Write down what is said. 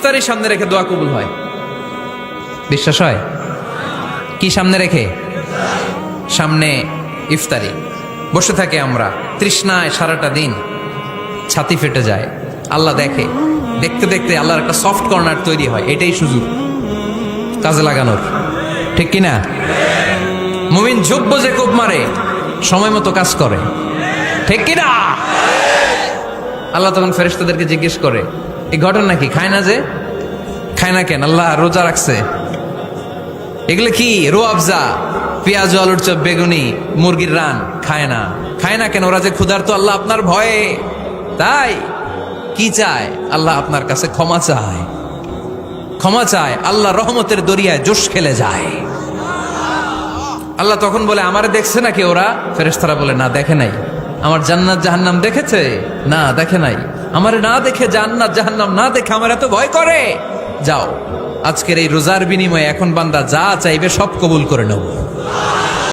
ইফতারির সামনে রেখে দোয়া কবুল হয়। বিশ্বাস হয়? কি সামনে রেখে? সামনে ইফতারি। বসে থাকে আমরা তৃষ্ণায় সারাটা দিন, ছাতি ফেটে যায়। আল্লাহ দেখে, দেখতে দেখতে আল্লাহর একটা সফট কর্নার তৈরি হয়। এটাই সুযোগ কাজে লাগানোর, ঠিক কিনা? মুমিন যোগ্য যে কোপ মারে, সময় মতো কাজ করে, ঠিক কিনা? আল্লাহ তখন ফেরেশতাদেরকে জিজ্ঞেস করে, এই ঘটনা কি? খায় না যে? খায় না কেন? আল্লাহ রোজা রাখছে। এগুলো কি? রোয়াবজা, পেঁয়াজ, আলুর চপ, বেগুনি, মুরগির রান খায় না। খায় না কেন? ওরা যে ক্ষুধার্ত, আল্লাহ আপনার ভয়ে। তাই কি চায়? আল্লাহ আপনার কাছে ক্ষমা চায়। ক্ষমা চায়, আল্লাহ রহমতের দরিয়ায় জোশ খেলে যায়। আল্লাহ তখন বলে, আমারে দেখছে নাকি ওরা? ফেরেশতারা বলে, না দেখে নাই। আমার জান্নাত জাহান্নাম দেখেছে? না দেখে নাই। আমারে না দেখে, জান্নাত জাহান্নাম না দেখে আমার এত ভয় করে? যাও, আজকের এই রোজার বিনিময়ে এখন বান্দা যা চাইবে সব কবুল করে নেব।